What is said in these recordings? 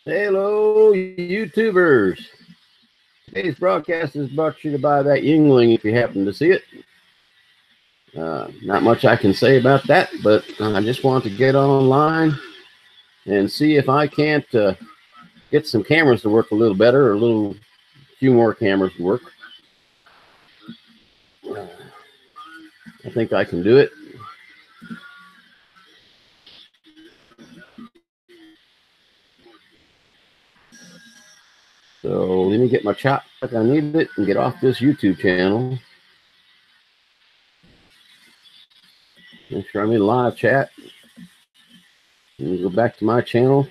Hello, YouTubers. Today's broadcast is brought to you by that Yingling, if you happen to see it. Not much I can say about that, but I just want to get online and see if I can't get some cameras to work a little better, or a few more cameras to work. I think I can do it. So let me get my chat like I need it and get off this YouTube channel. Make sure I'm in live chat. And go back to my channel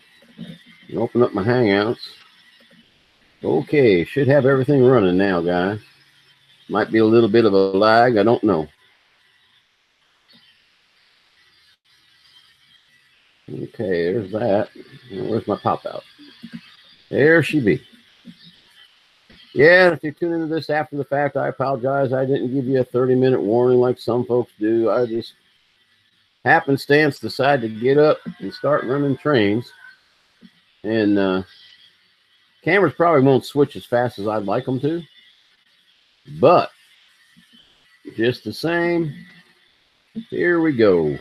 and open up my Hangouts. Okay, should have everything running now, guys. Might be a little bit of a lag, I don't know. Okay, there's that. Where's my pop out? There she be. Yeah, if you tune into this after the fact, I apologize. I didn't give you a 30-minute warning like some folks do. I just happenstance decided to get up and start running trains. And cameras probably won't switch as fast as I'd like them to. But just the same, here we go.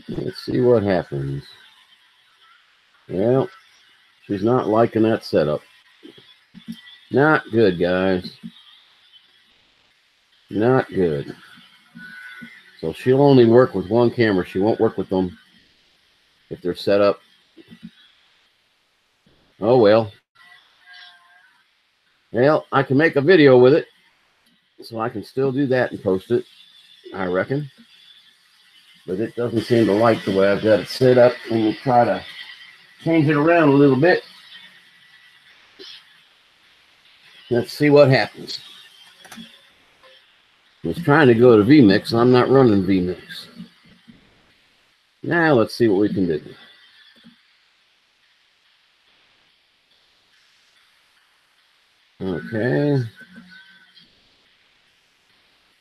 Let's see what happens. Well, she's not liking that setup. Not good, guys. Not good. So she'll only work with one camera. She won't work with them if they're set up. Oh, well. Well, I can make a video with it, so I can still do that and post it, I reckon. But it doesn't seem to like the way I've got it set up. And we'll try to change it around a little bit. Let's see what happens. I was trying to go to vMix, and I'm not running vMix. Now let's see what we can do. Okay.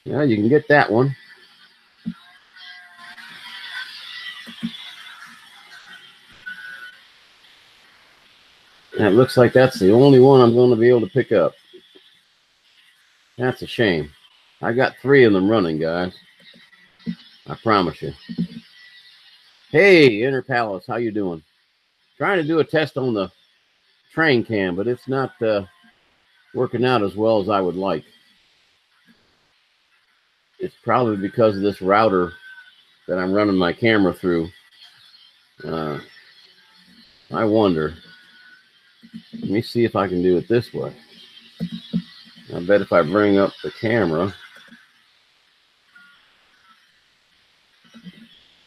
Yeah, you can get that one. And it looks like that's the only one I'm going to be able to pick up. That's a shame. I got 3 of them running, guys. I promise you. Hey, Inner Palace, how you doing? Trying to do a test on the train cam, but it's not working out as well as I would like. It's probably because of this router that I'm running my camera through. I wonder. Let me see if I can do it this way. I bet if I bring up the camera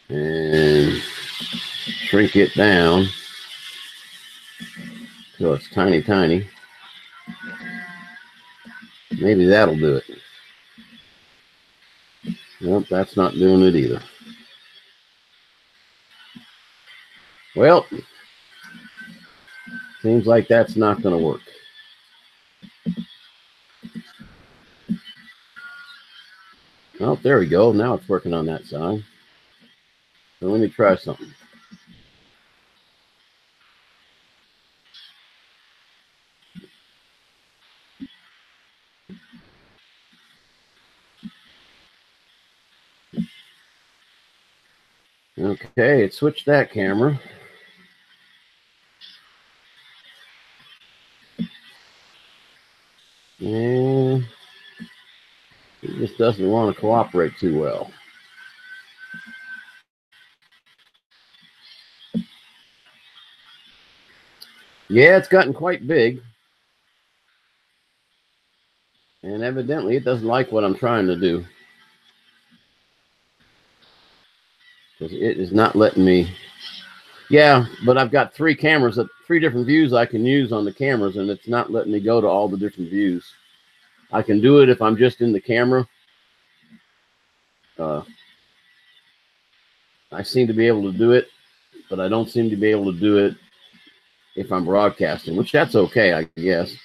and shrink it down till it's tiny, tiny, maybe that'll do it. Nope, that's not doing it either. Well, seems like that's not going to work. Oh, there we go. Now it's working on that side. So let me try something. Okay, it switched that camera. And it just doesn't want to cooperate too well. Yeah, it's gotten quite big. And evidently it doesn't like what I'm trying to do. Because it is not letting me. Yeah, but I've got 3 cameras, 3 different views I can use on the cameras, and it's not letting me go to all the different views. I can do it if I'm just in the camera. I seem to be able to do it, but I don't seem to be able to do it if I'm broadcasting, which that's okay, I guess.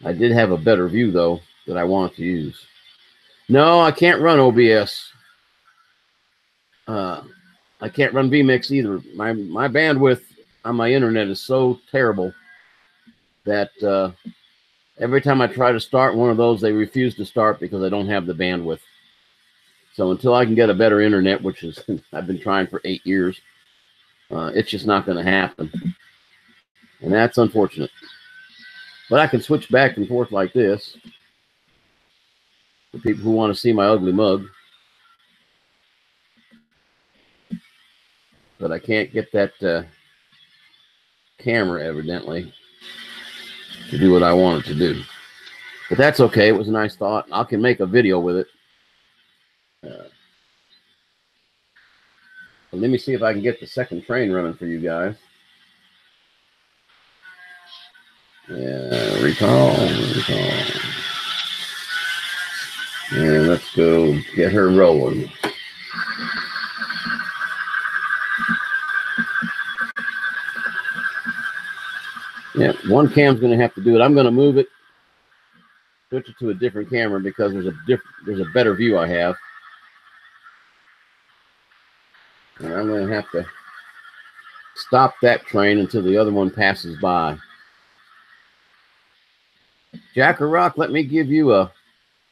I did have a better view, though, that I want to use. No, I can't run OBS. I can't run vMix either. My bandwidth on my internet is so terrible that every time I try to start one of those, they refuse to start because I don't have the bandwidth. So until I can get a better internet, which is I've been trying for 8 years, it's just not going to happen. And that's unfortunate. But I can switch back and forth like this for people who want to see my ugly mug. But I can't get that camera, evidently, to do what I want it to do. But that's okay. It was a nice thought. I can make a video with it. Let me see if I can get the second train running for you guys. Yeah, recall. And let's go get her rolling. Yeah, one cam's going to have to do it. I'm going to move it, switch it to a different camera because there's a better view I have. And I'm going to have to stop that train until the other one passes by. Jack or Rock, let me give you a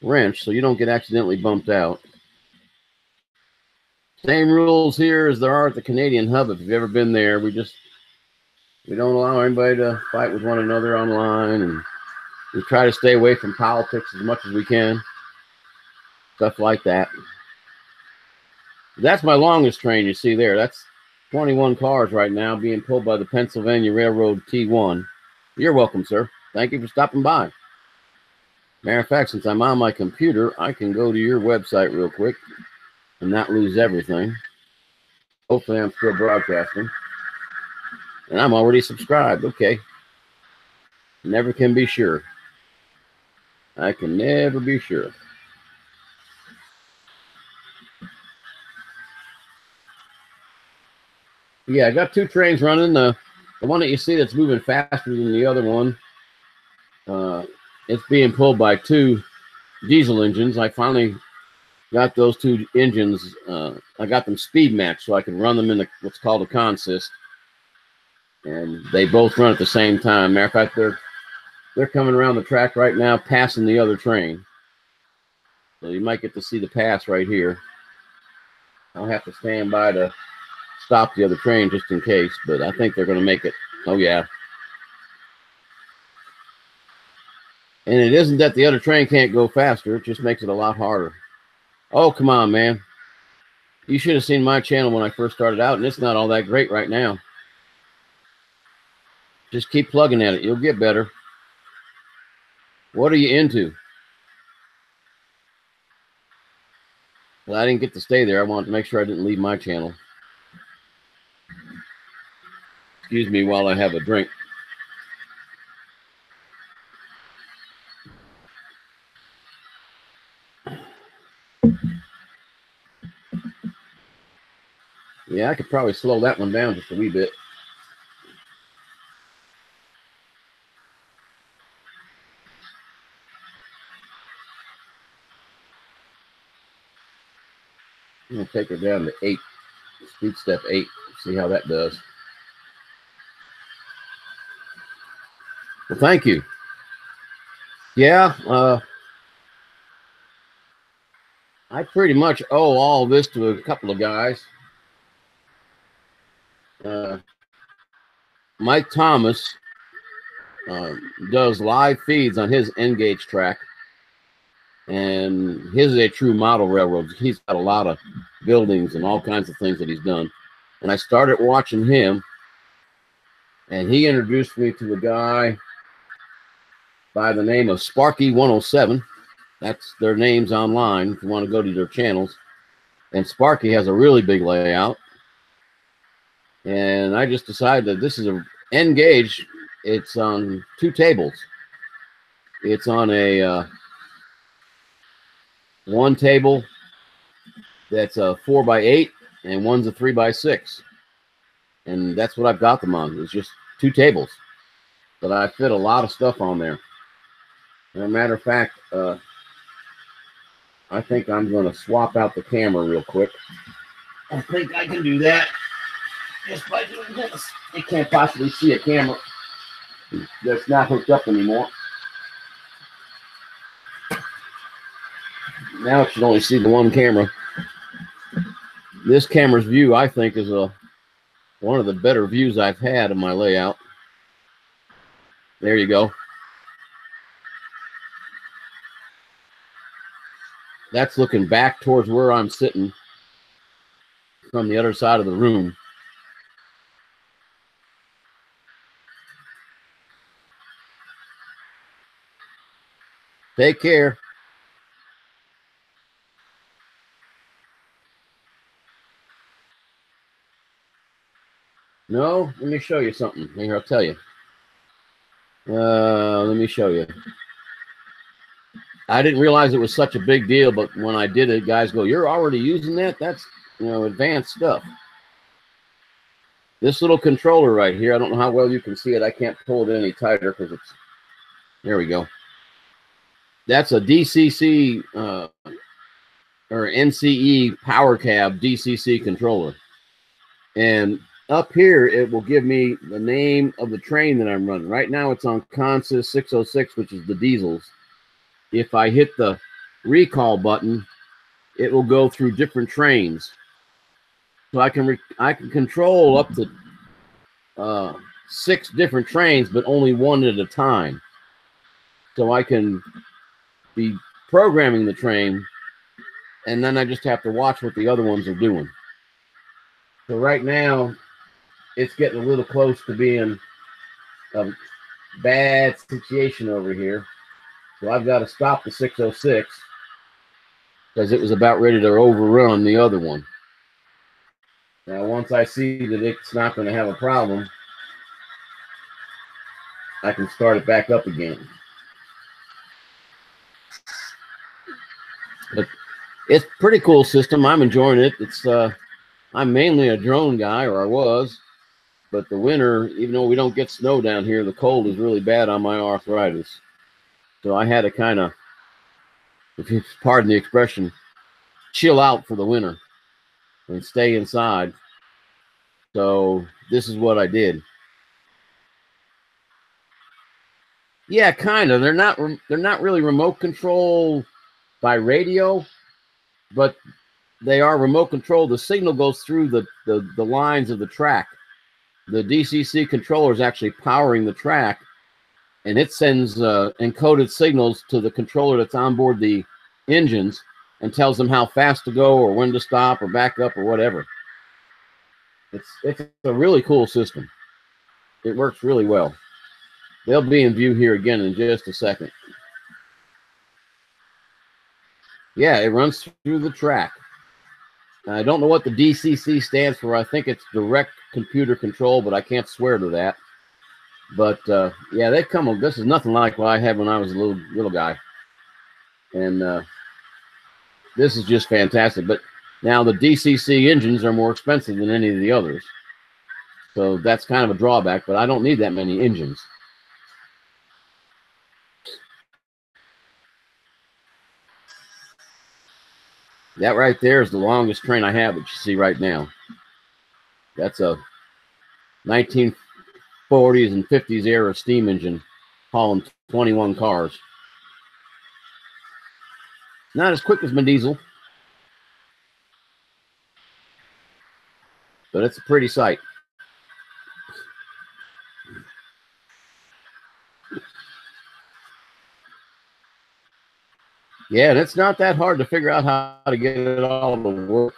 wrench so you don't get accidentally bumped out. Same rules here as there are at the Canadian Hub. If you've ever been there, we don't allow anybody to fight with one another online, and we try to stay away from politics as much as we can. Stuff like that. That's my longest train you see there. That's 21 cars right now being pulled by the Pennsylvania Railroad T1. You're welcome, sir. Thank you for stopping by. Matter of fact, since I'm on my computer, I can go to your website real quick and not lose everything. Hopefully I'm still broadcasting. And I'm already subscribed. Okay. Never can be sure. I can never be sure. Yeah, I got two trains running. The one that you see that's moving faster than the other one, it's being pulled by two diesel engines. I finally got those two engines. I got them speed matched so I can run them in what's called a consist. And they both run at the same time. Matter of fact, they're coming around the track right now, passing the other train. So you might get to see the pass right here. I'll have to stand by to stop the other train just in case, but I think they're going to make it. Oh, yeah. And it isn't that the other train can't go faster. It just makes it a lot harder. Oh, come on, man. You should have seen my channel when I first started out, and it's not all that great right now. Just keep plugging at it. You'll get better. What are you into? Well, I didn't get to stay there. I wanted to make sure I didn't leave my channel. Excuse me while I have a drink. Yeah, I could probably slow that one down just a wee bit. I'm going to take her down to 8, speed step 8, see how that does. Well, thank you. Yeah, I pretty much owe all this to a couple of guys. Mike Thomas does live feeds on his N-gauge track. And his is a true model railroad. He's got a lot of buildings and all kinds of things that he's done. And I started watching him, and he introduced me to a guy by the name of Sparky 107. That's their names online if you want to go to their channels. And Sparky has a really big layout. And I just decided that this is a N-gauge. It's on 2 tables. It's on a one table that's a 4x8 and one's a 3x6, and that's what I've got them on. It's just 2 tables, but I fit a lot of stuff on there. As a matter of fact, I think I'm going to swap out the camera real quick. I think I can do that just by doing this. You can't possibly see a camera that's not hooked up anymore. Now it should only see the one camera. This camera's view, I think, is one of the better views I've had in my layout. There you go. That's looking back towards where I'm sitting from the other side of the room. Take care. No, let me show you something. Here, I'll tell you. Let me show you. I didn't realize it was such a big deal, but when I did it, guys go, "You're already using that? That's, advanced stuff." This little controller right here, I don't know how well you can see it. I can't pull it any tighter because it's, there we go. That's a DCC or NCE power cab DCC controller. And up here, it will give me the name of the train that I'm running. Right now, it's on Consist 606, which is the diesels. If I hit the recall button, it will go through different trains. So I can control up to 6 different trains, but only one at a time. So I can be programming the train, and then I just have to watch what the other ones are doing. So right now, it's getting a little close to being a bad situation over here. So I've got to stop the 606 because it was about ready to overrun the other one. Now, once I see that it's not going to have a problem, I can start it back up again. But it's a pretty cool system. I'm enjoying it. It's I'm mainly a drone guy, or I was. But the winter, even though we don't get snow down here, the cold is really bad on my arthritis. So I had to kind of, if you pardon the expression, chill out for the winter and stay inside. So this is what I did. Yeah, kind of. They're not really remote control by radio, but they are remote control. The signal goes through the lines of the track. The DCC controller is actually powering the track, and it sends encoded signals to the controller that's on board the engines and tells them how fast to go or when to stop or back up or whatever. It's a really cool system. It works really well. They'll be in view here again in just a second. Yeah, it runs through the track. I don't know what the DCC stands for. I think it's direct computer control, but I can't swear to that. But yeah, they come. This is nothing like what I had when I was a little guy, and this is just fantastic. But now the DCC engines are more expensive than any of the others, so that's kind of a drawback. But I don't need that many engines. That right there is the longest train I have that you see right now. That's a 1940s and 50s era steam engine hauling 21 cars. Not as quick as my diesel, but it's a pretty sight. Yeah, and it's not that hard to figure out how to get it all to work.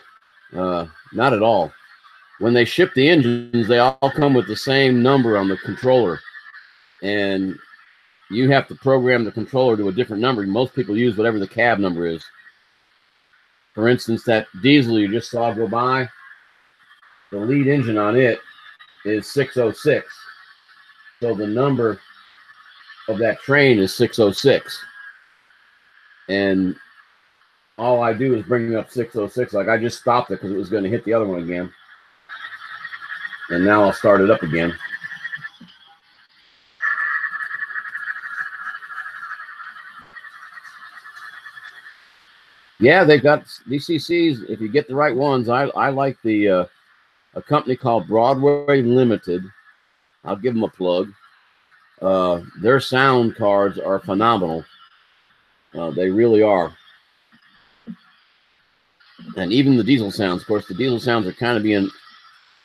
Not at all. When they ship the engines, they all come with the same number on the controller. And you have to program the controller to a different number. Most people use whatever the cab number is. For instance, that diesel you just saw go by, the lead engine on it is 606. So the number of that train is 606. And all I do is bring up 606. Like I just stopped it because it was going to hit the other one again. And now I'll start it up again. Yeah, they've got DCCs. If you get the right ones, I like the a company called Broadway Limited. I'll give them a plug. Their sound cards are phenomenal. They really are. And even the diesel sounds. Of course, the diesel sounds are kind of being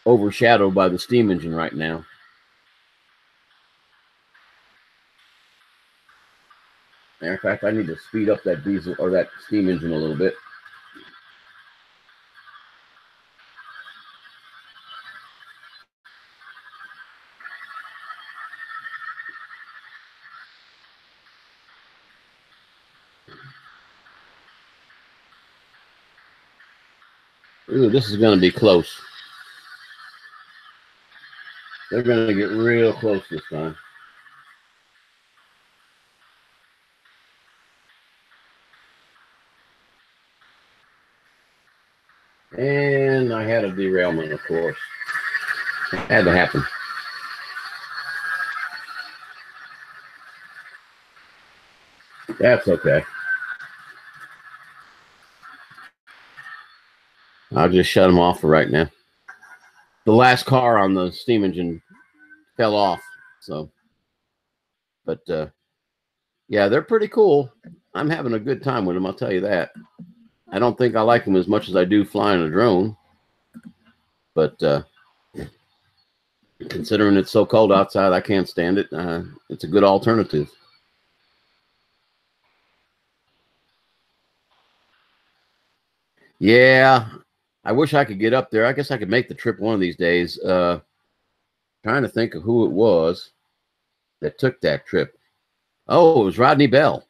overshadowed by the steam engine right now. Matter of fact, I need to speed up that diesel or that steam engine a little bit. Ooh, this is going to be close. They're going to get real close this time. And I had a derailment, of course. It had to happen. That's okay. I'll just shut them off for right now. The last car on the steam engine fell off. So, but yeah, they're pretty cool. I'm having a good time with them. I'll tell you that. I don't think I like them as much as I do flying a drone, but considering it's so cold outside, I can't stand it. It's a good alternative. Yeah, I wish I could get up there. I guess I could make the trip one of these days. Trying to think of who it was that took that trip. Oh, it was Rodney Bell.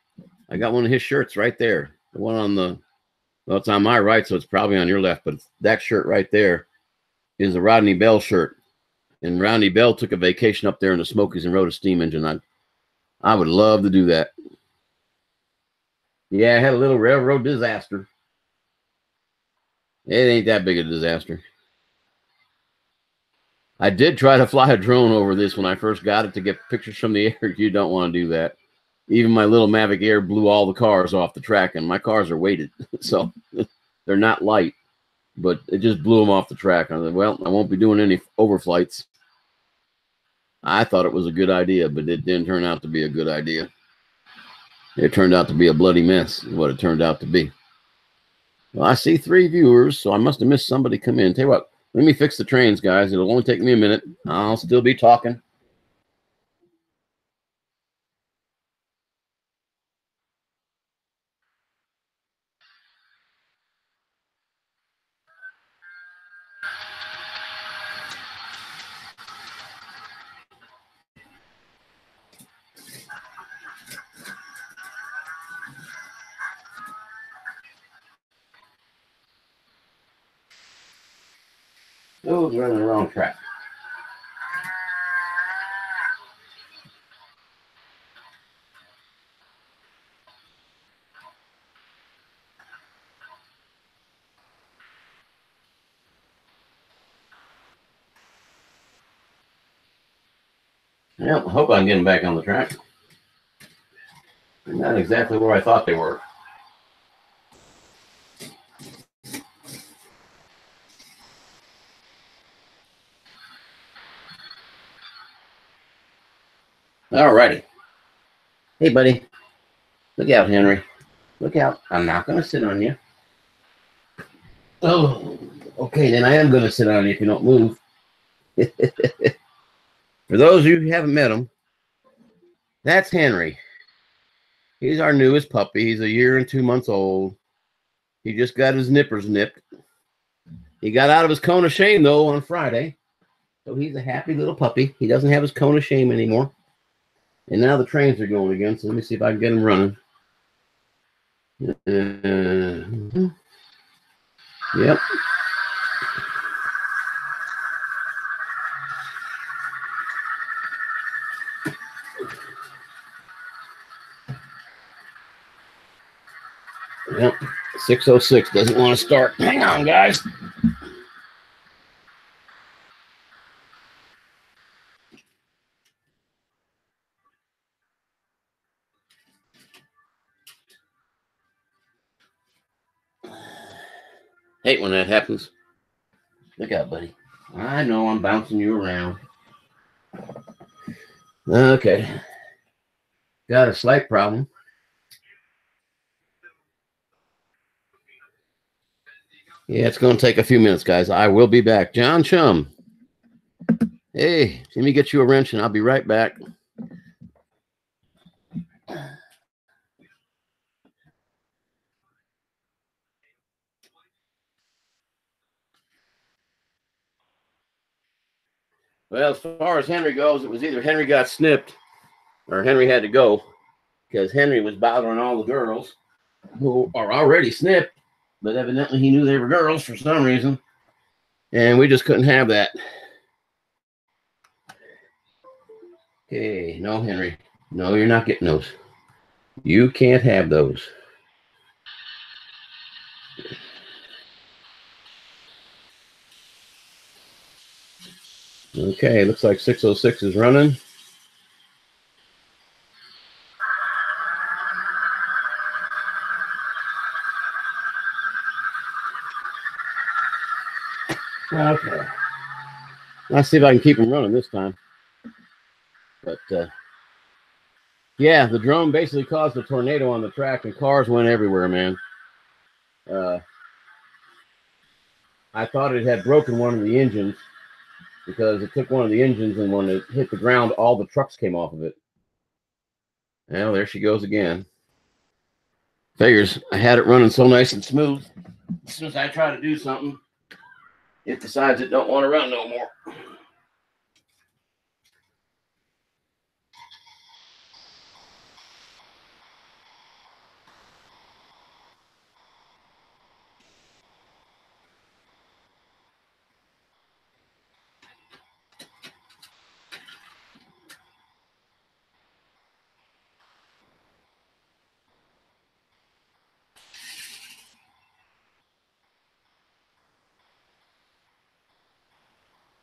I got one of his shirts right there. The one on the, well, it's on my right, so it's probably on your left, but that shirt right there is a Rodney Bell shirt. And Rodney Bell took a vacation up there in the Smokies and rode a steam engine. I would love to do that. Yeah, I had a little railroad disaster. It ain't that big a disaster. I did try to fly a drone over this when I first got it to get pictures from the air. You don't want to do that. Even my little Mavic Air blew all the cars off the track, and my cars are weighted, so they're not light. But it just blew them off the track. I was like, well, I won't be doing any overflights. I thought it was a good idea, but it didn't turn out to be a good idea. It turned out to be a bloody mess, what it turned out to be. Well, I see 3 viewers, so I must have missed somebody come in. Tell you what, let me fix the trains, guys. It'll only take me a minute. I'll still be talking. Oh, we're on the wrong track. Well, I hope I can get them back on the track. They're not exactly where I thought they were. All righty. Hey, buddy. Look out, Henry. Look out. I'm not going to sit on you. Oh, okay. Then I am going to sit on you if you don't move. For those of you who haven't met him, that's Henry. He's our newest puppy. He's 1 year and 2 months old. He just got his nippers nipped. He got out of his cone of shame, though, on Friday. So he's a happy little puppy. He doesn't have his cone of shame anymore. And now the trains are going again, so let me see if I can get him running. Yep. Yep. 606 doesn't want to start. Hang on, guys. Hate when that happens. Look out, buddy. I know I'm bouncing you around. Okay. Got a slight problem. Yeah, it's going to take a few minutes, guys. I will be back. John Chum. Hey, let me get you a wrench and I'll be right back. Well, as far as Henry goes, it was either Henry got snipped or Henry had to go because Henry was bothering all the girls who are already snipped, but evidently he knew they were girls for some reason, and we just couldn't have that. Okay, no, Henry. No, you're not getting those. You can't have those. Okay, looks like 606 is running. Okay. Let's see if I can keep them running this time. But, yeah, the drone basically caused a tornado on the track, and cars went everywhere, man. I thought it had broken one of the engines because it took one of the engines, and when it hit the ground, all the trucks came off of it. Well, there she goes again. Figures I had it running so nice and smooth. As soon as I try to do something, it decides it don't want to run no more.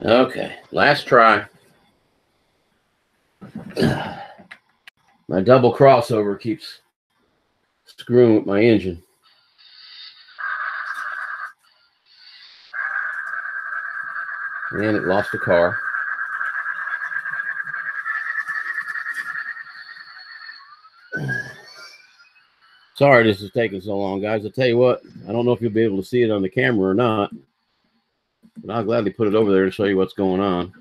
Okay, last try. My double crossover keeps screwing with my engine. And it lost the car. Sorry this is taking so long, guys. I'll tell you what, I don't know if you'll be able to see it on the camera or not, but I'll gladly put it over there to show you what's going on.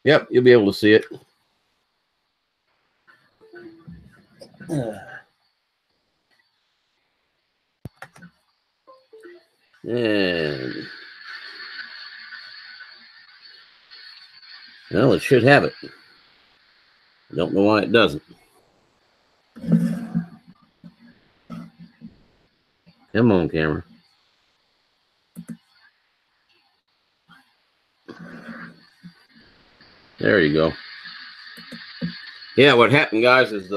Yep, you'll be able to see it. And well, it should have it. I don't know why it doesn't. Come on, camera. There you go. Yeah, what happened, guys, is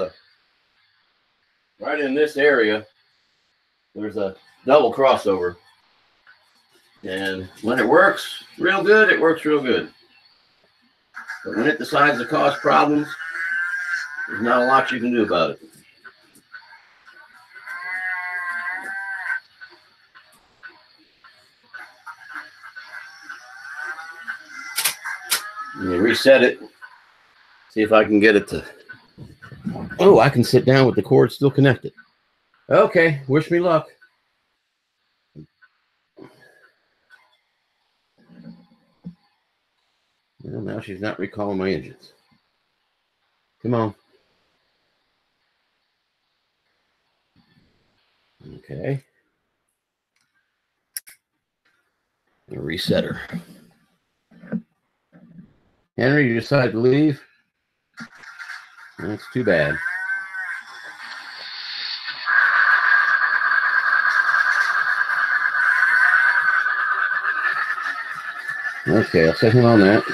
right in this area, there's a double crossover. And when it works real good, it works real good. But when it decides to cause problems, there's not a lot you can do about it. Let me reset it. See if I can get it to... Oh, I can sit down with the cord still connected. Okay, wish me luck. Well, now she's not recalling my engines. Come on. Okay. I'll reset her. Henry, you decided to leave? That's too bad. Okay, I'll set him on that.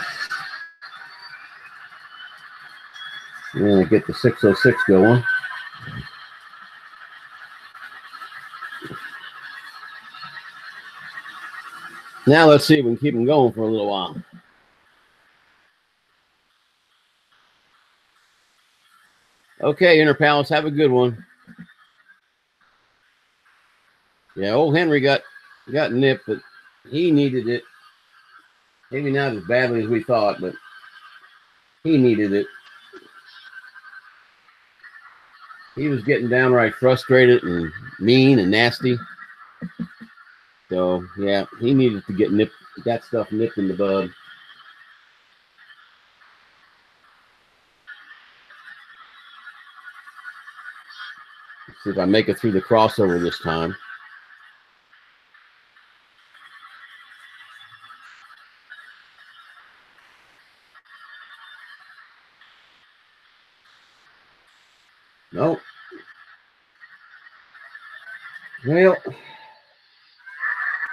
And then I get the 606 going. Now let's see if we can keep him going for a little while. Okay, Inner Palace, have a good one. Yeah, old Henry got nipped, but he needed it. Maybe not as badly as we thought, but he needed it. He was getting downright frustrated and mean and nasty. So yeah, he needed to get nipped, that stuff nipped in the bud. Let's see if I make it through the crossover this time. Nope. Well,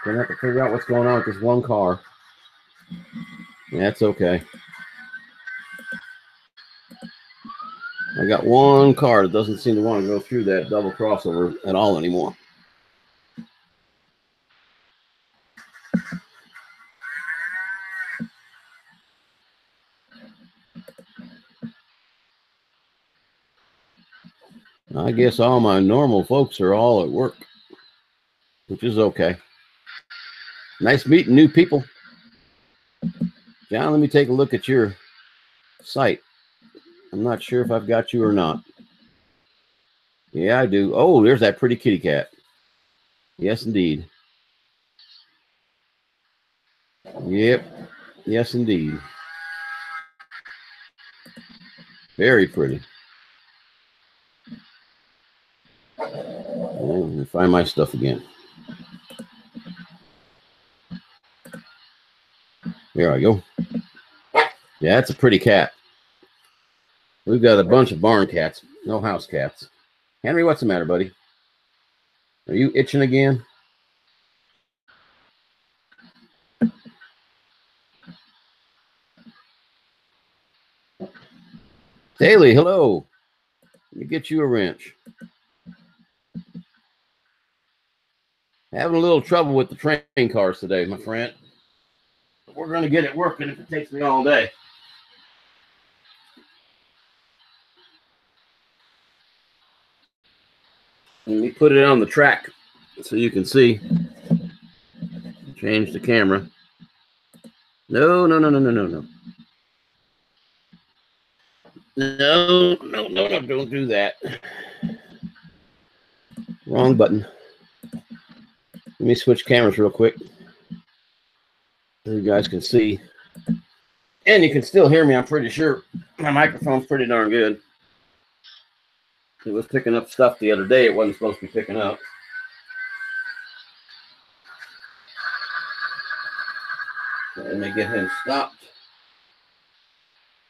gonna have to figure out what's going on with this one car. That's okay. I got one car that doesn't seem to want to go through that double crossover at all anymore. I guess all my normal folks are all at work, which is okay. Nice meeting new people. John, let me take a look at your site. I'm not sure if I've got you or not. Yeah, I do. Oh, there's that pretty kitty cat. Yes, indeed. Yep. Yes, indeed. Very pretty. Let me find my stuff again. Here I go. Yeah, that's a pretty cat. We've got a bunch of barn cats, no house cats. Henry, what's the matter, buddy? Are you itching again? Daly, hello. Let me get you a wrench. Having a little trouble with the train cars today, my friend. But we're going to get it working if it takes me all day. Let me put it on the track so you can see. Change the camera. No. No, don't do that. Wrong button. Let me switch cameras real quick so you guys can see. And you can still hear me, I'm pretty sure. My microphone's pretty darn good. It was picking up stuff the other day it wasn't supposed to be picking up. So let me get him stopped.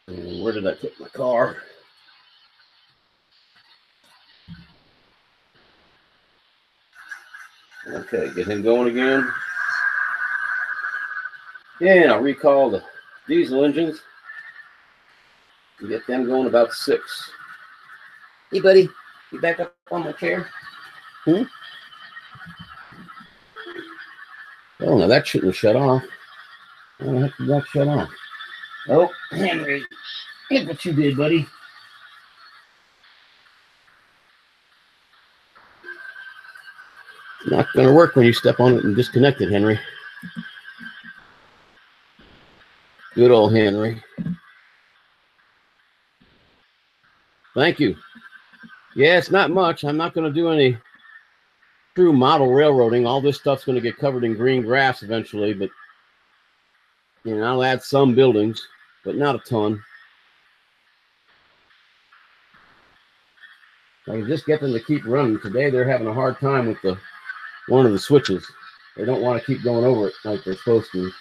And where did I put my car? Okay, get him going again. Yeah, I'll recall the diesel engines. Get them going about 6. Hey, buddy, you back up on my chair? Oh, no, that shouldn't have shut off. Why the heck did that shut off? Oh, Henry, look what you did, buddy. It's not going to work when you step on it and disconnect it, Henry. Good old Henry. Thank you. Yeah, it's not much. I'm not going to do any true model railroading. All this stuff's going to get covered in green grass eventually, but you know, I'll add some buildings, but not a ton. I can just get them to keep running. Today they're having a hard time with one of the switches. They don't want to keep going over it like they're supposed to.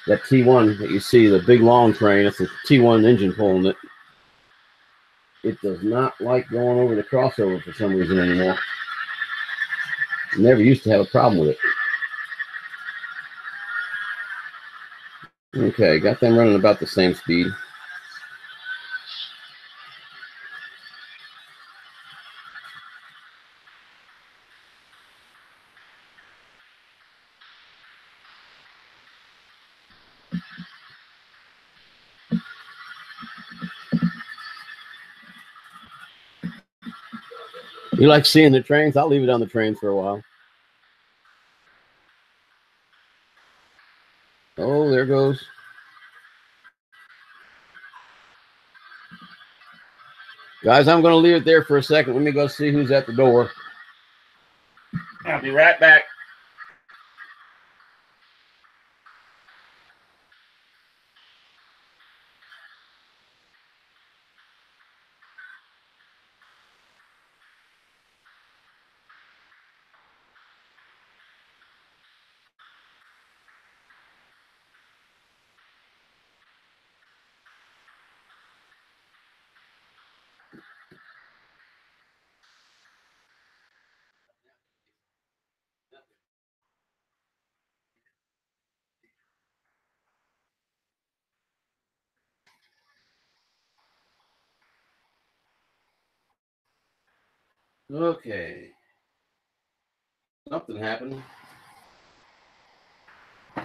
That T1 that you see, the big long train, it's a T1 engine pulling it. It does not like going over the crossover for some reason anymore. Never used to have a problem with it. Okay, got them running about the same speed. You like seeing the trains? I'll leave it on the trains for a while. Oh, there goes. Guys, I'm going to leave it there for a second. Let me go see who's at the door. I'll be right back. Okay. Something happened.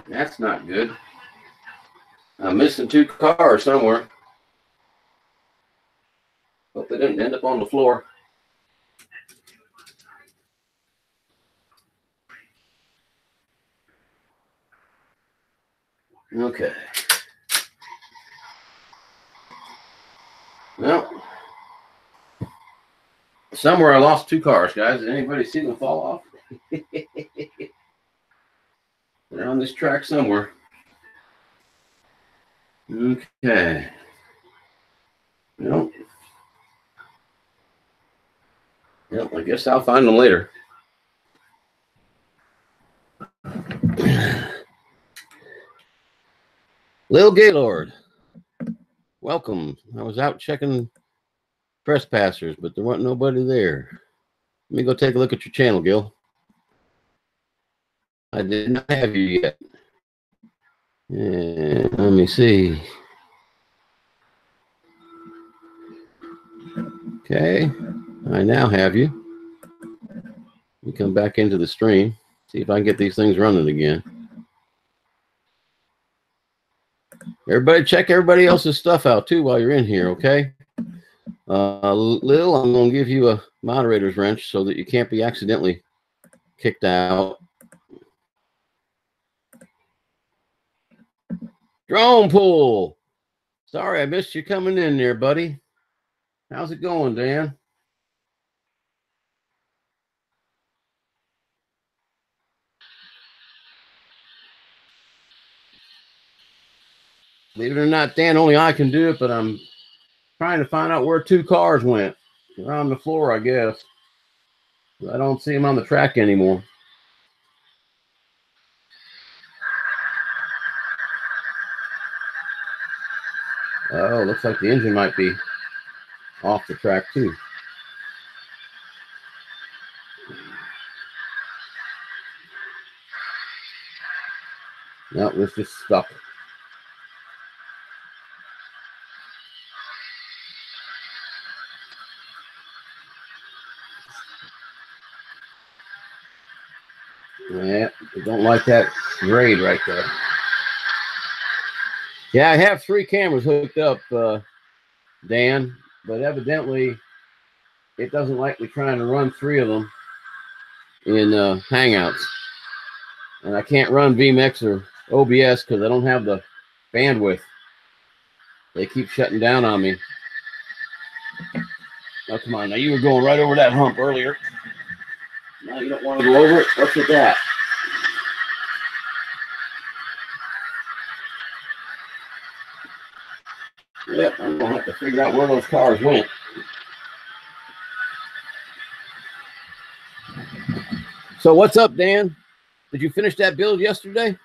That's not good. I'm missing 2 cars somewhere. Hope they didn't end up on the floor. Okay. Well, somewhere I lost 2 cars, guys. Did anybody see them fall off? They're on this track somewhere. Okay. Well, I guess I'll find them later. Lil Gaylord, welcome. I was out checking trespassers, but there wasn't nobody there. Let me go take a look at your channel, Gil. I did not have you yet. And let me see. Okay, I now have you. Let me come back into the stream, see if I can get these things running again. Everybody check everybody else's stuff out too while you're in here, okay? Lil, I'm going to give you a moderator's wrench so that you can't be accidentally kicked out. Drone pool. Sorry, I missed you coming in there, buddy. How's it going, Dan? Believe it or not, Dan, only I can do it, but I'm trying to find out where 2 cars went. They're on the floor, I guess. I don't see them on the track anymore. Oh, looks like the engine might be off the track too. No, it's just stuck. Yeah, I don't like that grade right there. Yeah, I have 3 cameras hooked up, Dan, but evidently it doesn't like me trying to run 3 of them in Hangouts. And I can't run VMX or OBS because I don't have the bandwidth. They keep shutting down on me. Oh, come on. Now, you were going right over that hump earlier. Now you don't want to go over it? What's with that? Yep, I'm going to have to figure out where those cars went. So what's up, Dan? Did you finish that build yesterday?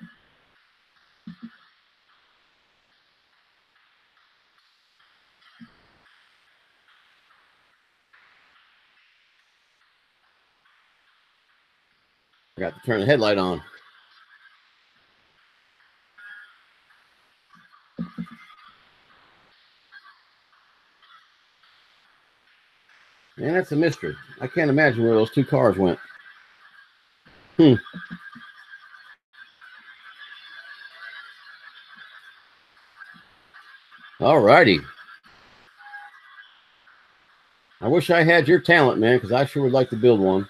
I got to turn the headlight on. Man, that's a mystery. I can't imagine where those 2 cars went. All righty. I I wish I had your talent, man, because I sure would like to build one.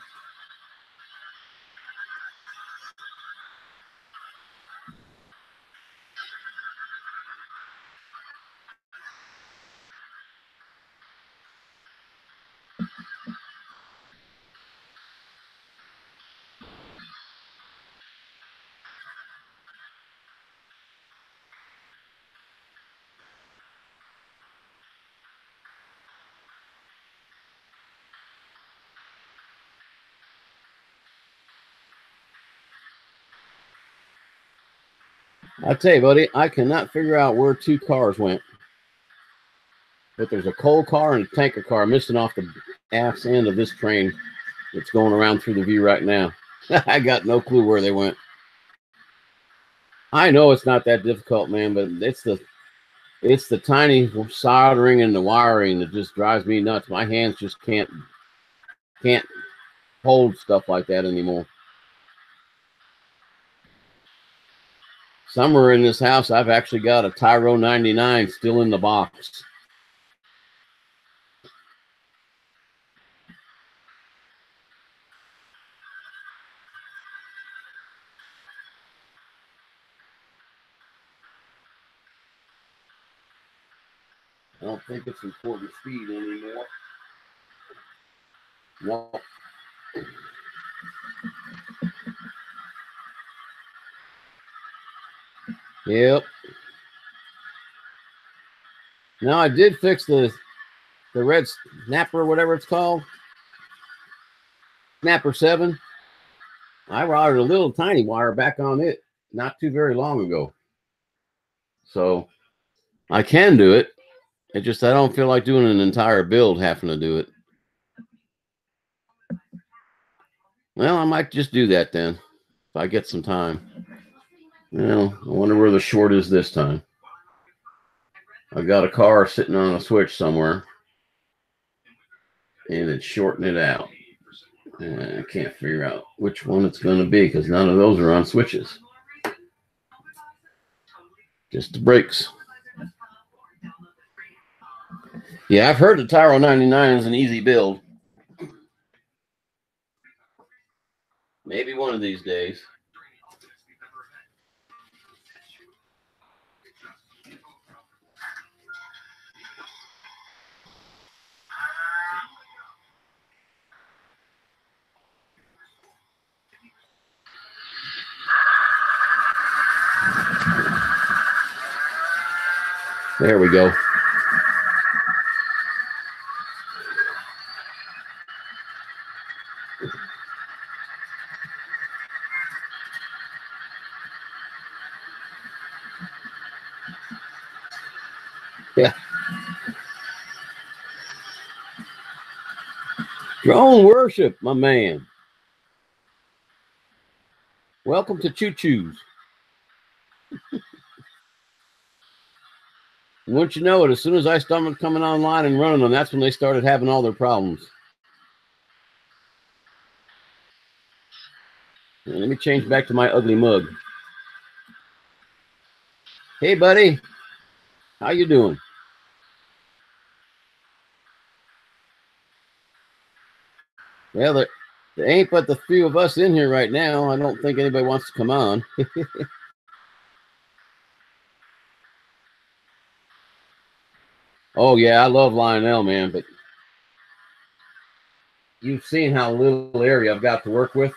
I tell you, buddy, I cannot figure out where two cars went. But there's a coal car and a tanker car missing off the ass end of this train that's going around through the view right now. I got no clue where they went. I know it's not that difficult, man, but it's the tiny soldering and the wiring that just drives me nuts. My hands just can't hold stuff like that anymore. Somewhere in this house, I've actually got a Tyro 99 still in the box. I don't think it's recording speed anymore. No. Yep. Now I did fix the red snapper, whatever it's called. Snapper 7. I routed a little tiny wire back on it not too very long ago. So I can do it. It just I don't feel like doing an entire build having to do it. Well, I might just do that then if I get some time. Well, I wonder where the short is this time. I've got a car sitting on a switch somewhere, and it's shorting it out. And I can't figure out which one it's going to be because none of those are on switches. Just the brakes. Yeah, I've heard the Tyro 99 is an easy build. Maybe one of these days. There we go. Yeah. Drone worship, my man. Welcome to Choo Choo's. Wouldn't you know it, as soon as I started coming online and running them, that's when they started having all their problems. Let me change back to my ugly mug. Hey, buddy. How you doing? Well, there ain't but the few of us in here right now. I don't think anybody wants to come on. Oh, yeah, I love Lionel, man, but you've seen how little area I've got to work with.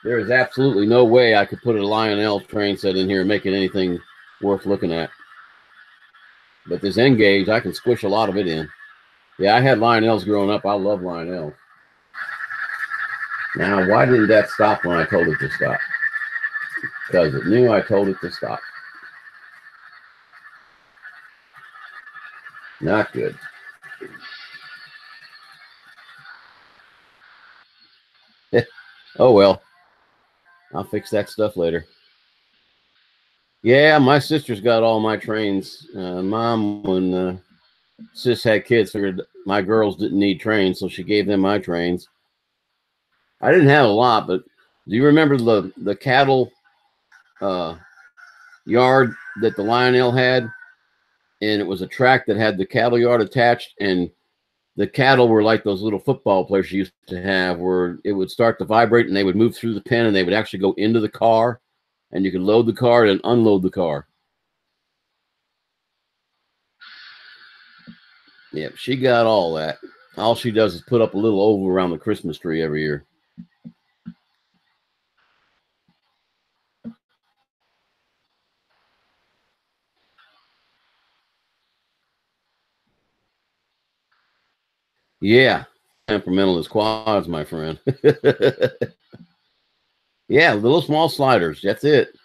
There is absolutely no way I could put a Lionel train set in here and make it anything worth looking at. But this N-Gauge, I can squish a lot of it in. Yeah, I had Lionels growing up. I love Lionels. Now, why didn't that stop when I told it to stop? Because it knew I told it to stop. Not good. Oh, well. I'll fix that stuff later. Yeah, my sister's got all my trains. Mom, when sis had kids, figured my girls didn't need trains, so she gave them my trains. I didn't have a lot, but do you remember the cattle yard that the Lionel had? and it was a track that had the cattle yard attached, and the cattle were like those little football players you used to have, where it would start to vibrate and they would move through the pen and they would actually go into the car, and you could load the car and unload the car. Yep, she got all that. All she does is put up a little oval around the Christmas tree every year. Yeah, temperamental as quads, my friend. Yeah, little small sliders. That's it.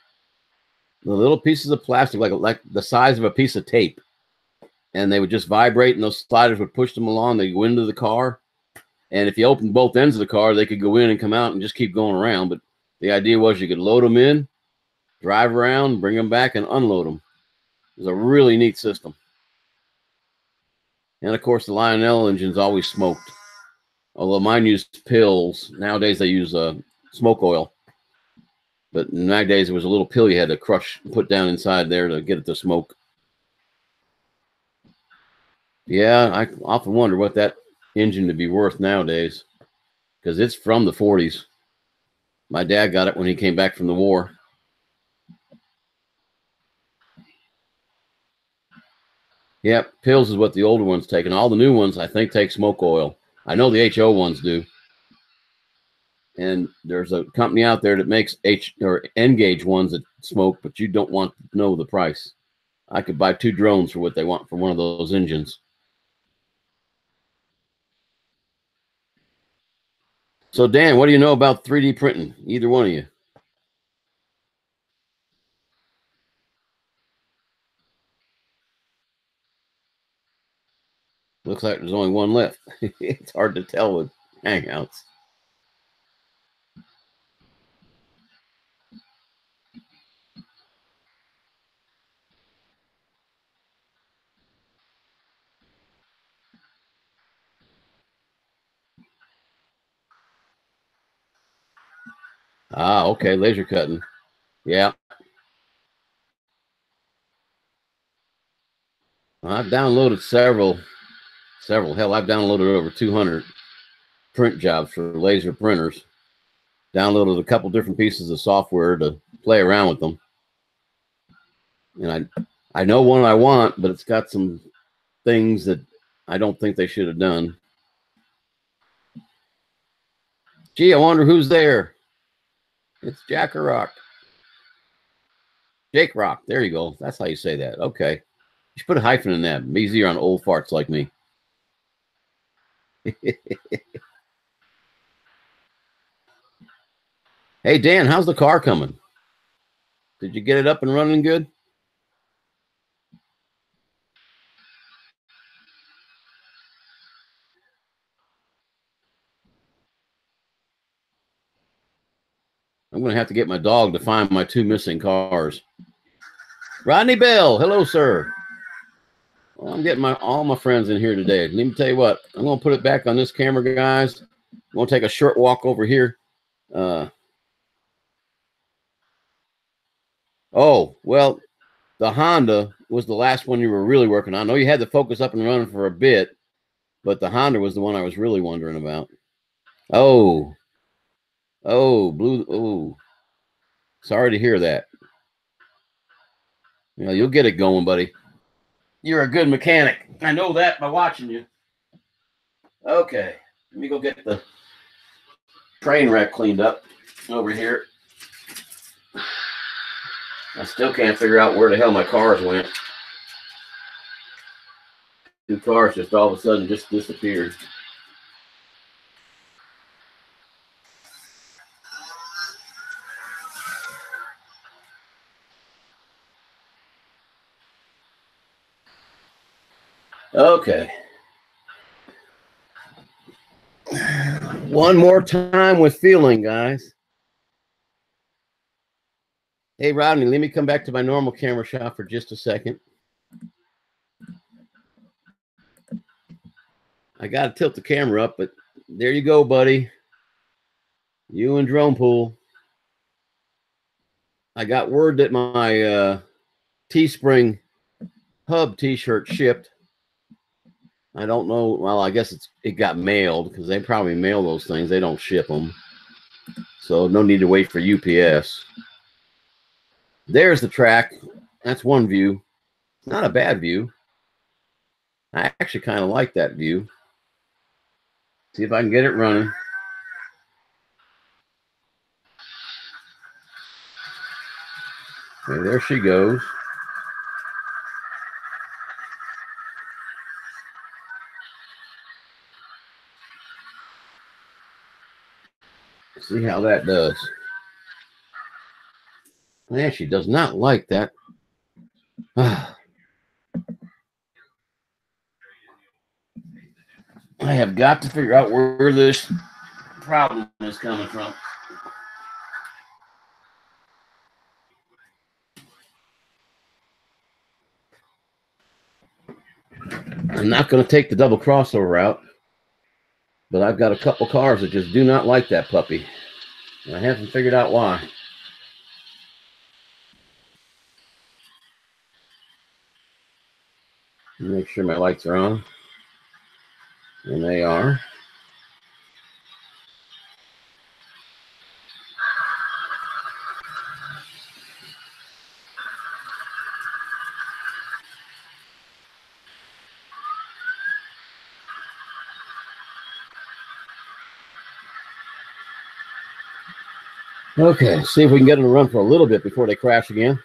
The little pieces of plastic, like the size of a piece of tape, and they would just vibrate, and those sliders would push them along. They go into the car, and if you opened both ends of the car, they could go in and come out and just keep going around. But the idea was you could load them in, drive around, bring them back, and unload them. It was a really neat system. And of course, the Lionel engine's always smoked. Although mine used pills, nowadays they use smoke oil. But in my days, it was a little pill you had to crush, put down inside there to get it to smoke. Yeah, I often wonder what that engine would be worth nowadays, because it's from the 40s. My dad got it when he came back from the war. Yep, pills is what the older ones take, and all the new ones, I think, take smoke oil. I know the HO ones do. And there's a company out there that makes N gauge ones that smoke, but you don't want to know the price. I could buy 2 drones for what they want for one of those engines. So, Dan, what do you know about 3D printing? Either one of you? Looks like there's only one left. It's hard to tell with Hangouts. Ah, okay, laser cutting. Yeah. I've downloaded several. Hell, I've downloaded over 200 print jobs for laser printers. Downloaded a couple different pieces of software to play around with them. And I know one I want, but it's got some things that I don't think they should have done. Gee, I wonder who's there. It's Jack Rock. Jake Rock. There you go. That's how you say that. Okay. You should put a hyphen in that. Easier on old farts like me. Hey, Dan, how's the car coming? Did you get it up and running good? I'm going to have to get my dog to find my 2 missing cars. Rodney Bell. Hello, sir. Well, I'm getting all my friends in here today. Let me tell you what. I'm going to put it back on this camera, guys. I'm going to take a short walk over here. Oh, well, the Honda was the last one you were really working on. I know you had the Focus up and running for a bit, but the Honda was the one I was really wondering about. Oh, blue. Oh, sorry to hear that. You know, you'll get it going, buddy. You're a good mechanic. I know that by watching you. Okay, let me go get the train wreck cleaned up over here. I still can't figure out where the hell my cars went. 2 cars just all of a sudden just disappeared. Okay. One more time with feeling, guys. Hey, Rodney, let me come back to my normal camera shot for just a second. I got to tilt the camera up, but there you go, buddy. You and Drone Pool. I got word that my Teespring Hub t-shirt shipped. I don't know. Well, I guess it got mailed because they probably mail those things. They don't ship them. So no need to wait for UPS. There's the track. That's one view. Not a bad view. I actually kind of like that view. See if I can get it running. Okay, there she goes. See how that does. Man, she does not like that. I have got to figure out where this problem is coming from. I'm not going to take the double crossover route, but I've got a couple cars that just do not like that puppy. And I haven't figured out why. Make sure my lights are on. And they are. Okay, see if we can get them to run for a little bit before they crash again.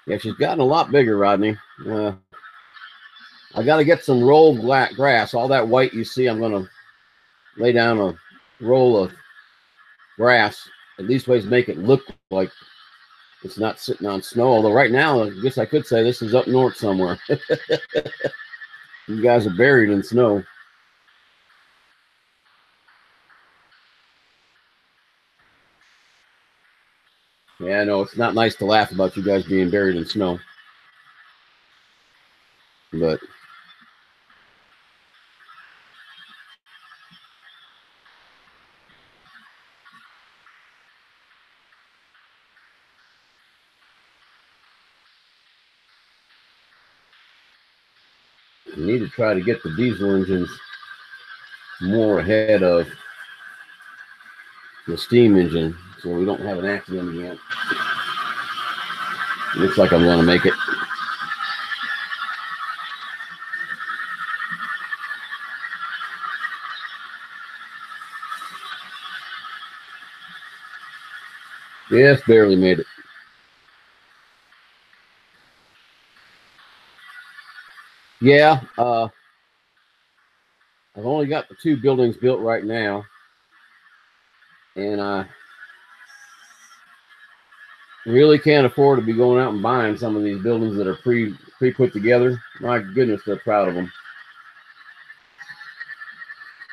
Yeah, she's gotten a lot bigger, Rodney. I got to get some rolled grass. All that white you see, I'm going to lay down a roll of grass. At least ways to make it look like it's not sitting on snow. Although right now, I guess I could say this is up north somewhere. You guys are buried in snow. Yeah, I know. It's not nice to laugh about you guys being buried in snow. But you need to try to get the diesel engines more ahead of the steam engine so we don't have an accident again. Looks like I'm going to make it. Yes, barely made it. Yeah, I've only got the 2 buildings built right now, and I really can't afford to be going out and buying some of these buildings that are pre put together. My goodness, they're proud of them.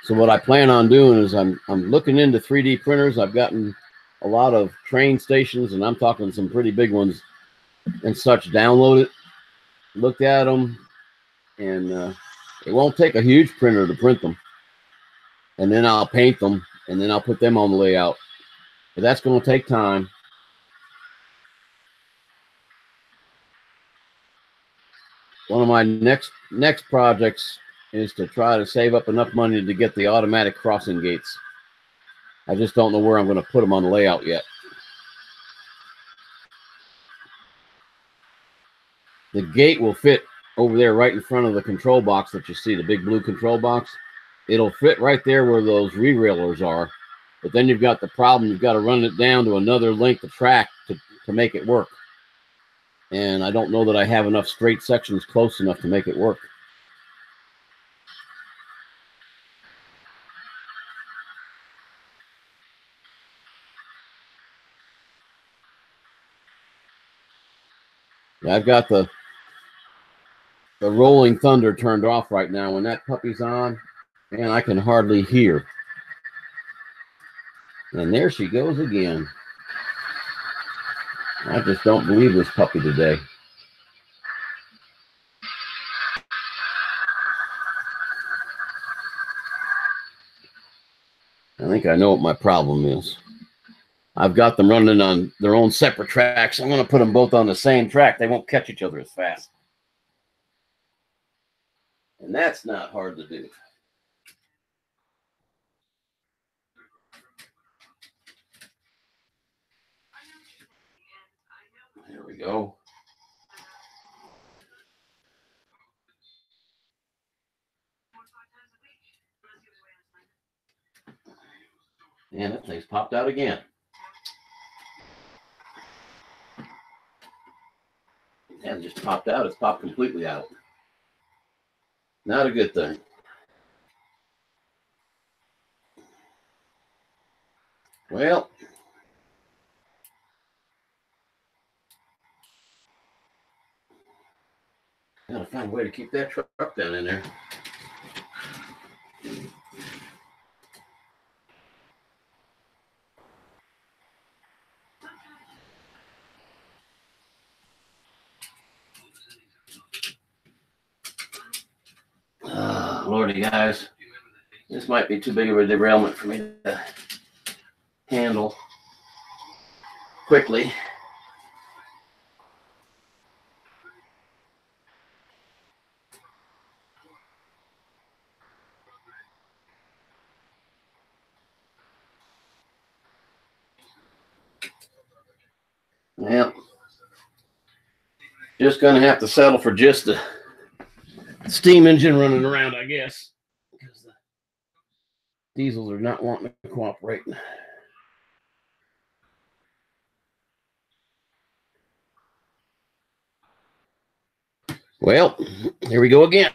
So what I plan on doing is I'm looking into 3D printers. I've gotten a lot of train stations, and I'm talking some pretty big ones and such. Download it, looked at them, and it won't take a huge printer to print them. And then I'll paint them, and then I'll put them on the layout. But that's going to take time. One of my next projects is to try to save up enough money to get the automatic crossing gates. I just don't know where I'm going to put them on the layout yet. The gate will fit over there right in front of the control box that you see, the big blue control box. It'll fit right there where those re-railers are. But then you've got the problem, you've got to run it down to another length of track to make it work. And I don't know that I have enough straight sections close enough to make it work. I've got the rolling thunder turned off right now. When that puppy's on, man, I can hardly hear. And there she goes again. I just don't believe this puppy today. think I know what my problem is. I've got them running on their own separate tracks. I'm going to put them both on the same track. They won't catch each other as fast. And that's not hard to do. There we go. And that thing's popped out again. It hasn't just popped out, it's popped completely out. Not a good thing. Well, gotta find a way to keep that truck down in there. Lordy, guys. This might be too big of a derailment for me to handle quickly. Well, just going to have to settle for just a steam engine running around, I guess, because the diesels are not wanting to cooperate. Well, here we go again.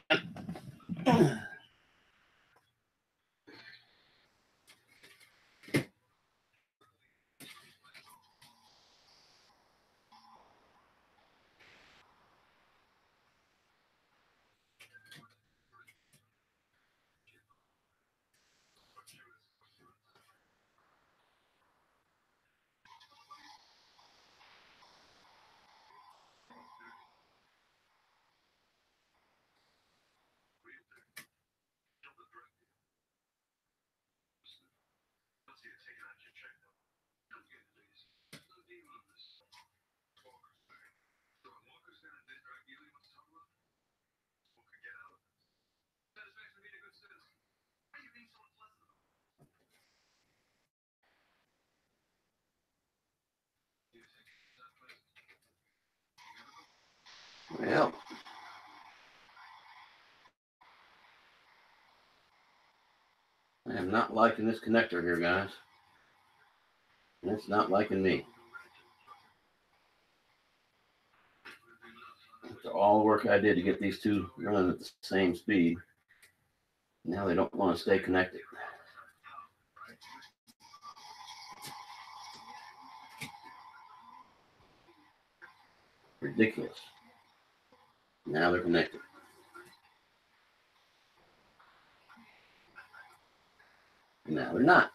Well, I am not liking this connector here, guys. And it's not liking me. After all the work I did to get these two running at the same speed, now they don't want to stay connected. Ridiculous. Now they're connected. Now they're not.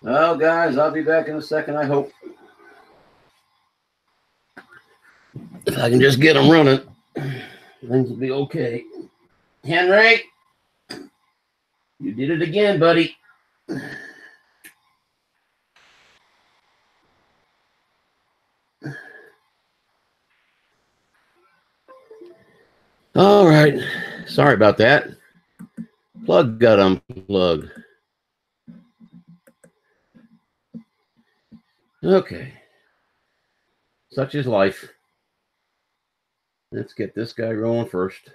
Well, guys, I'll be back in a second, I hope. If I can just get them running, things will be okay. Henry, you did it again, buddy. All right. Sorry about that. Plug got unplugged. Okay. Such is life. Let's get this guy rolling first.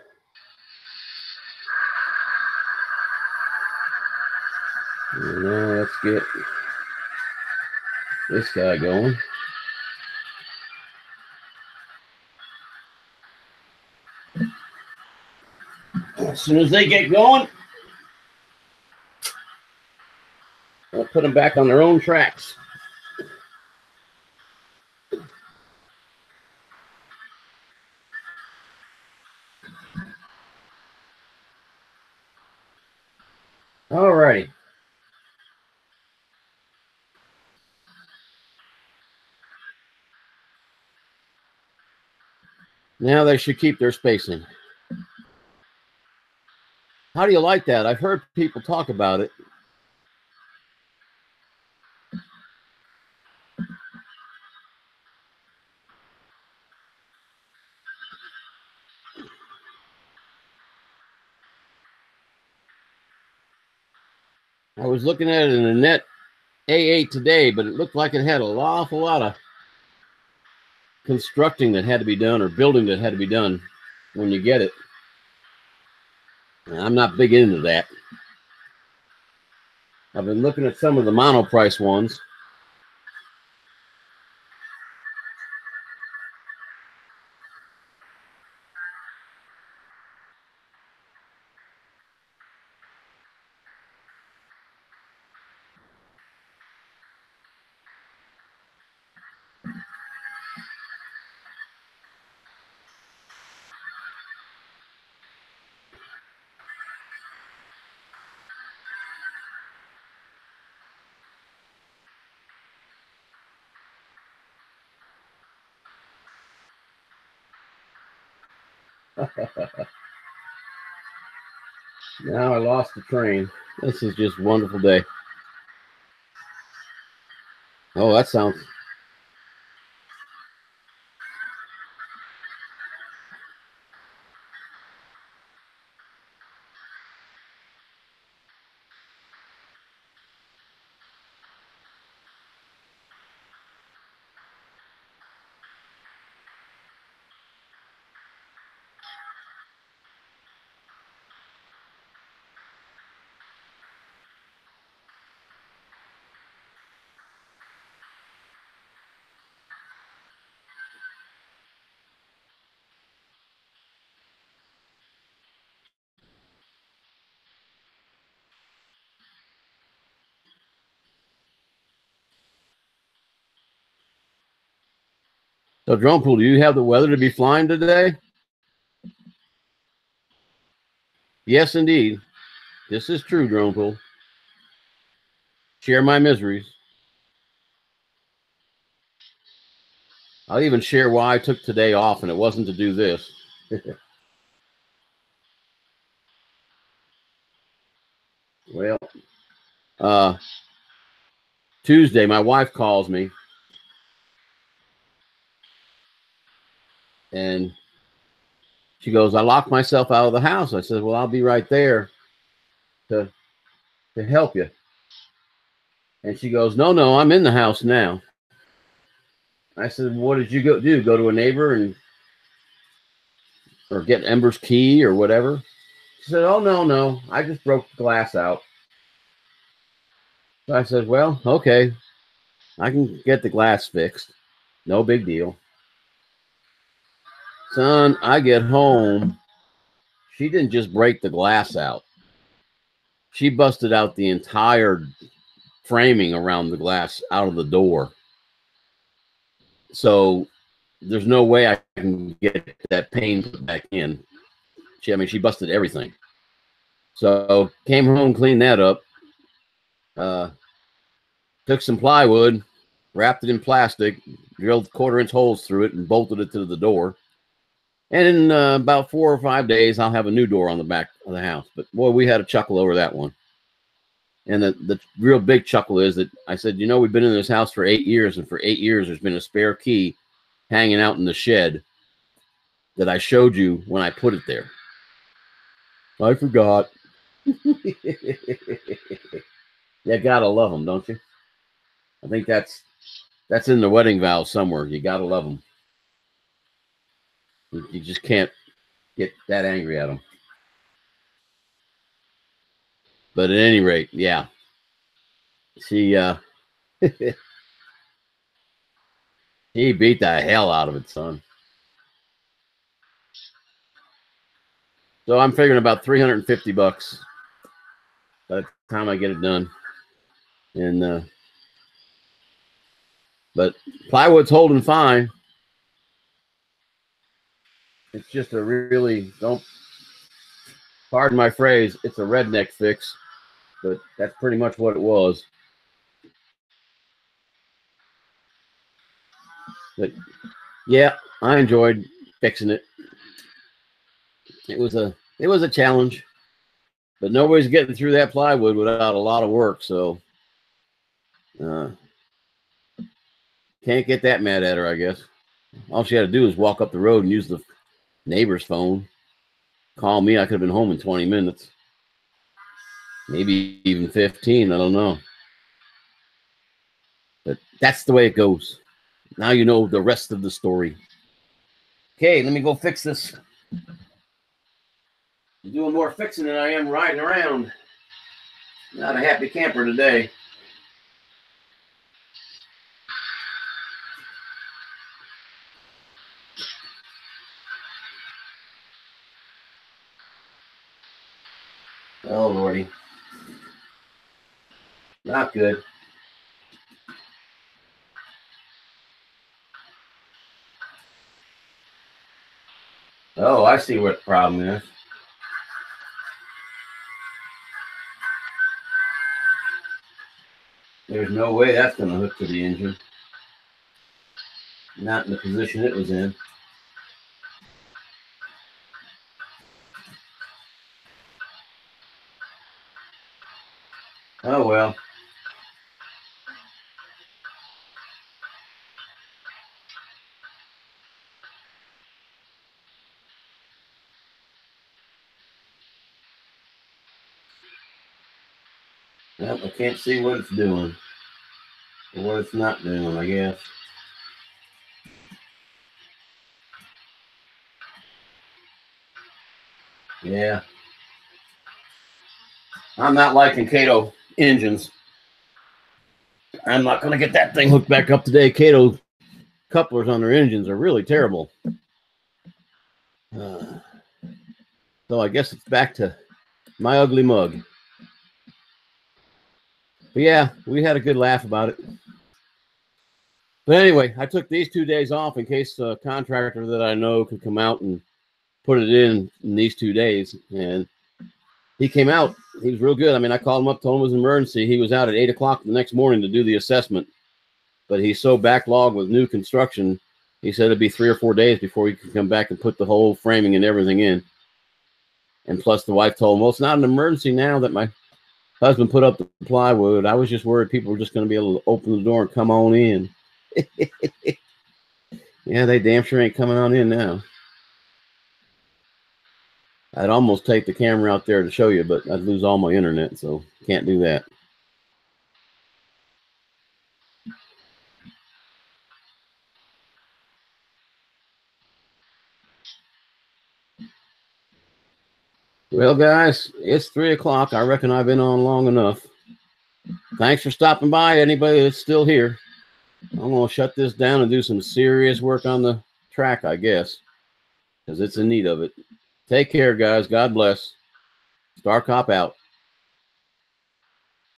And now let's get this guy going. As soon as they get going, I'll put them back on their own tracks. All righty. Now they should keep their spacing. How do you like that? I've heard people talk about it. I was looking at it in a net A8 today, but it looked like it had an awful lot of constructing that had to be done or building that had to be done when you get it. And I'm not big into that. I've been looking at some of the monoprice ones. Now I lost the train. This is just a wonderful day. Oh, that sounds. So, Drone Pool, do you have the weather to be flying today? Yes, indeed. This is true, Drone Pool. Share my miseries. I'll even share why I took today off, and it wasn't to do this. Well, Tuesday, my wife calls me, and she goes, "I locked myself out of the house." I said, "Well, I'll be right there to help you." And she goes, "No, I'm in the house now." I said, "What did you go do? Go to a neighbor and or get Ember's key or whatever?" She said, "Oh, no, I just broke the glass out." So I said, "Well, okay, I can get the glass fixed. No big deal." Son, I get home. She didn't just break the glass out. She busted out the entire framing around the glass out of the door. So there's no way I can get that pane put back in. She busted everything. So came home, cleaned that up, took some plywood, wrapped it in plastic, drilled 1/4 inch holes through it, and bolted it to the door. And in about 4 or 5 days, I'll have a new door on the back of the house. But boy, we had a chuckle over that one. And the real big chuckle is that I said, we've been in this house for 8 years, and for 8 years, there's been a spare key hanging out in the shed that I showed you when I put it there. I forgot. You gotta love them, don't you? I think that's in the wedding vows somewhere. You gotta love them. You just can't get that angry at them. But at any rate, yeah, she he beat the hell out of it, son. So I'm figuring about $350 by the time I get it done. And but plywood's holding fine. It's just don't pardon my phrase, it's a redneck fix. but that's pretty much what it was. But yeah, I enjoyed fixing it. It was a challenge, but nobody's getting through that plywood without a lot of work. So can't get that mad at her, I guess. All she had to do was walk up the road and use the neighbor's phone. Call me. I could have been home in 20 minutes. Maybe even 15. I don't know. But that's the way it goes. Now you know the rest of the story. Okay, let me go fix this. I'm doing more fixing than I am riding around. Not a happy camper today. Oh, Lordy. Not good. Oh, I see what the problem is. There's no way that's going to hook to the engine. Not in the position it was in. Oh, well. Well, I can't see what it's doing. Or what it's not doing, I guess. Yeah. I'm not liking Kato engines. I'm not going to get that thing hooked back up today. Kato couplers on their engines are really terrible. So I guess it's back to my ugly mug. But yeah, we had a good laugh about it. But anyway, I took these 2 days off in case a contractor that I know could come out and put it in these 2 days. And he came out. He was real good. I mean, I called him up, told him it was an emergency. He was out at 8 o'clock the next morning to do the assessment. But he's so backlogged with new construction, he said it'd be 3 or 4 days before he could come back and put the whole framing and everything in. And plus, the wife told him, well, it's not an emergency now that my husband put up the plywood. I was just worried people were just going to be able to open the door and come on in. Yeah, they damn sure ain't coming on in now. I'd almost take the camera out there to show you, but I'd lose all my internet, so can't do that. Well, guys, it's 3 o'clock. I reckon I've been on long enough. Thanks for stopping by, anybody that's still here. I'm going to shut this down and do some serious work on the track, I guess, because it's in need of it. Take care, guys. God bless. StarCop out.